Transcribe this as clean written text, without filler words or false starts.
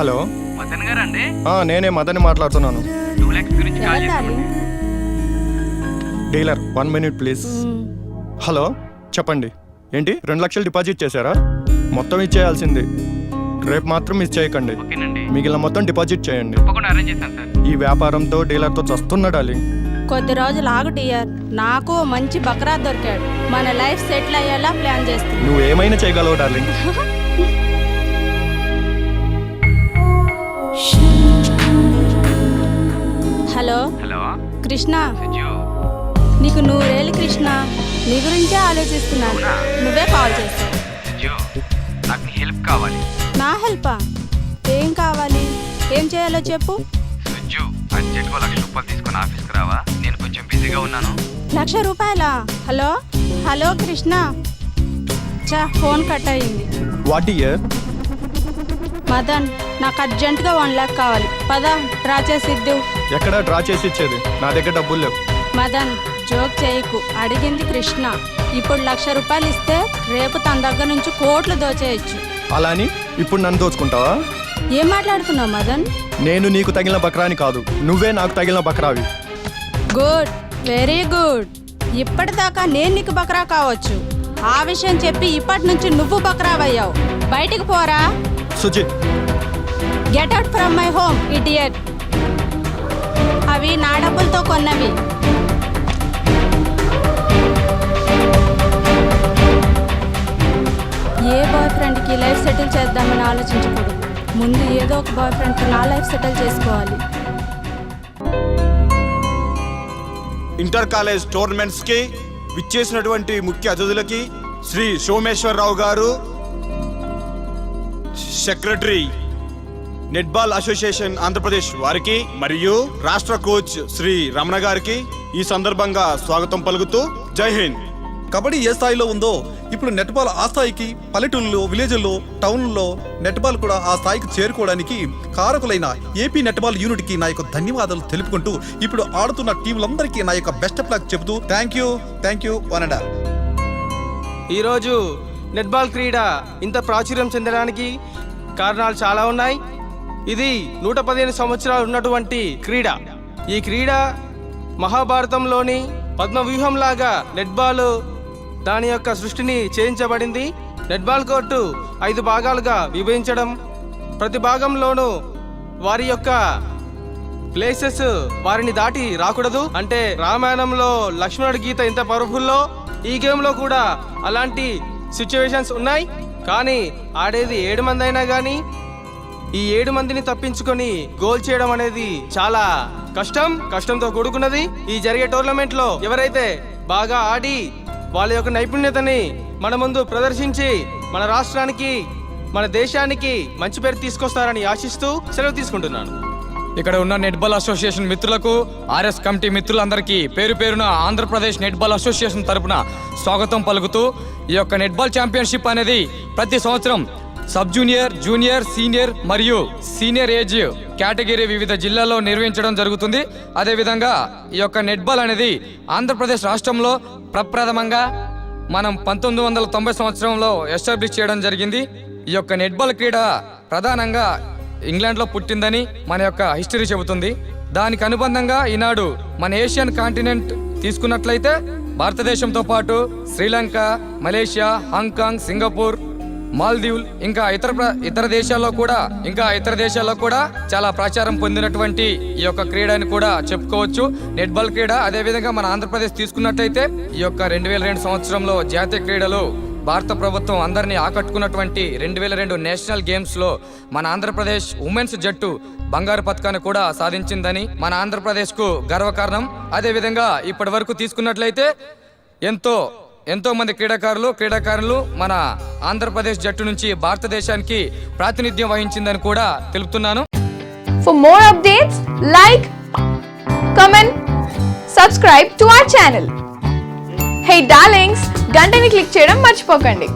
Hello Madan గారు అండి? నేనే మదన్ మాట్లాడుతున్నాను. 2 lakhs గురించి కాల్ చేశాను. Dealer 1 minute please. హలో చెప్పండి. ఏంటి 2 లక్షలు డిపాజిట్ చేశారా? మొత్తం ఇచ్చేయాల్సింది. రేపు మాత్రం మిస్ చేయకండి. ఓకేనండి. మిగిలిన మొత్తం డిపాజిట్ చేయండి. తప్పకుండా అరేంజ్ చేస్తాను సార్. ఈ వ్యాపారంతో డీలర్తో చస్తున్నా డార్లింగ్. కొద్ది రోజులు ఆగు డియర్. నాకు మంచి బక్రా దొరికాడు. మన లైఫ్ సెటిల్ అయ్యేలా ప్లాన్ చేస్తుంది. నువ్వు ఏమైనా చేయగలవు darling. Hello hello Krishna, Suju. నీకు 100 ఏళ్ళు కృష్ణ. నీ గురించే ఆలోచిస్తున్నాను. అవునా? నువ్వే కాల్ చేస్తావు. సుజు, నాకు నీ హెల్ప్ కావాలి. నా హెల్పా? ఏం కావాలి? ఏం చేయాలో చెప్పు. సుజు, అర్జెంట్గా 1 లక్ష రూపాయలు తీసుకొని ఆఫీస్కి రావా? నేను కొంచెం బిజీగా ఉన్నాను. 1,00,000 రూపాయలా? Hello hello Krishna. Phone cut అయింది. What year? మదన్, నాకు అర్జెంటుగా 1 lakh కావాలి. పద డ్రా చేసిద్దు. ఎక్కడ డ్రా చేసి ఇచ్చేది? నా దగ్గర డబ్బులు లేవు. మదన్, జోక్ చేయకు. అడిగింది కృష్ణ. ఇప్పుడు 1,00,000 రూపాయలు ఇస్తే రేపు తన దగ్గర నుంచి కోట్లు దోచేయచ్చు. అలా అని ఇప్పుడు నన్ను దోచుకుంటావా? ఏం మాట్లాడుతున్నావు మదన్? నేను నీకు తగిలిన బక్రాని కాదు, నువ్వే నాకు తగిలిన బక్రావి. Good, very good. ఇప్పటిదాకా నేను నీకు బక్రా కావచ్చు. ఆ విషయం చెప్పి ఇప్పటి నుంచి నువ్వు బక్రావయ్యావు. బయటికి పోరా. Sujith, get out from my home idiot. అవి నా డబ్బులతో కొన్నవి. ఏ బాయ్ ఫ్రెండ్కి లైఫ్ సెటిల్ చేద్దామని ఆలోచించకూడదు. ముందు ఏదో ఒక బాయ్ ఫ్రెండ్కి నా లైఫ్ సెటిల్ చేసుకోవాలి. ఇంటర్ కాలేజ్ టోర్నమెంట్స్ కి విచ్చేసినటువంటి ముఖ్య అతిథులకి శ్రీ సోమేశ్వరరావు గారు, సెక్రటరీ నెట్బాల్ అసోసియేషన్ ఆంధ్రప్రదేశ్ వారికి, మరియు రాష్ట్ర కోచ్ శ్రీ రమణ గారికి ఈ సందర్భంగా స్వాగతం పలుకుతూ జై హింద్. కబడ్డీ ఏ స్థాయిలో ఉందో ఇప్పుడు నెట్బాల్ ఆ స్థాయికి, పల్లెటూళ్ళలో, విలేజ్ల్లో, టౌన్లో నెట్బాల్ కూడా ఆ స్థాయికి చేరుకోవడానికి కారకులైన ఏపీ నెట్బాల్ యూనిట్కి నా యొక్క ధన్యవాదాలు తెలుపుకుంటూ ఇప్పుడు ఆడుతున్న టీంలందరికీ నా యొక్క బెస్ట్ ఆఫ్ లక్ చెబుతూ thank you one and all. ఈరోజు నెట్బాల్ క్రీడ ఇంత ప్రాచుర్యం చెందడానికి కారణాలు చాలా ఉన్నాయి. ఇది 115 సంవత్సరాలు ఉన్నటువంటి క్రీడ. ఈ క్రీడ మహాభారతంలోని పద్మవ్యూహంలాగా నెట్బాల్ దాని యొక్క సృష్టిని చేయించబడింది. నెట్బాల్ కోర్టు 5 భాగాలుగా విభజించడం, ప్రతి భాగంలోనూ వారి యొక్క ప్లేసెస్ వారిని దాటి రాకూడదు. అంటే రామాయణంలో లక్ష్మణుడి గీత ఎంత పవర్ఫుల్లో ఈ గేమ్లో కూడా అలాంటి సిచ్యువేషన్స్ ఉన్నాయి. కానీ ఆడేది 7 మంది అయినా కానీ ఈ 7 మందిని తప్పించుకొని గోల్ చేయడం అనేది చాలా కష్టంతో కూడుకున్నది. ఈ జరిగే టోర్నమెంట్ లో ఎవరైతే బాగా ఆడి వాళ్ళ యొక్క నైపుణ్యతని మన ముందు ప్రదర్శించి మన రాష్ట్రానికి, మన దేశానికి మంచి పేరు తీసుకొస్తారని ఆశిస్తూ సెలవు తీసుకుంటున్నాను. ఇక్కడ ఉన్న నెట్బాల్ అసోసియేషన్ మిత్రులకు, ఆర్ఎస్ కమిటీ మిత్రులందరికీ పేరు పేరున ఆంధ్రప్రదేశ్ నెట్బాల్ అసోసియేషన్ తరపున స్వాగతం పలుకుతూ, ఈ యొక్క నెట్బాల్ ఛాంపియన్షిప్ అనేది ప్రతి సంవత్సరం సబ్ జూనియర్, జూనియర్, సీనియర్ మరియు సీనియర్ ఏజ్ కేటగిరీ వివిధ జిల్లాల్లో నిర్వహించడం జరుగుతుంది. అదేవిధంగా ఈ యొక్క నెట్బాల్ అనేది ఆంధ్రప్రదేశ్ రాష్ట్రంలో ప్రప్రథమంగా మనం 1990 సంవత్సరంలో ఎస్టాబ్లిష్ చేయడం జరిగింది. ఈ యొక్క నెట్బాల్ క్రీడ ప్రధానంగా ఇంగ్లాండ్లో పుట్టిందని మన యొక్క హిస్టరీ చెబుతుంది. దానికి అనుబంధంగా ఈనాడు మన ఏషియన్ కాంటినెంట్ తీసుకున్నట్లయితే భారతదేశంతో పాటు శ్రీలంక, మలేషియా, హాంకాంగ్, సింగపూర్, మాల్దీవులు ఇంకా ఇతర దేశాల్లో కూడా చాలా ప్రచారం పొందినటువంటి ఈ యొక్క క్రీడని కూడా చెప్పుకోవచ్చు, నెట్బాల్ క్రీడ. అదేవిధంగా మన ఆంధ్రప్రదేశ్ తీసుకున్నట్లయితే ఈ యొక్క 2002 సంవత్సరంలో జాతీయ క్రీడలు భారత ప్రభుత్వం అందరినీ ఆకట్టుకున్నటువంటి 2002 నేషనల్ గేమ్స్ లో మన ఆంధ్రప్రదేశ్ ఉమెన్స్ జట్టు బంగారు పతకాన్ని కూడా సాధించిందని మన ఆంధ్రప్రదేశ్ కు గర్వకారణం. అదేవిధంగా ఇప్పటి వరకు తీసుకున్నట్లయితే ఎంతో మంది క్రీడాకారులు మన ఆంధ్రప్రదేశ్ జట్టు నుంచి భారతదేశానికి ప్రాతినిధ్యం వహించిందని కూడా తెలుపుతున్నాను. For more updates, like, comment, subscribe to our channel. Hey darlings, గంటని click చేయడం మర్చిపోకండి.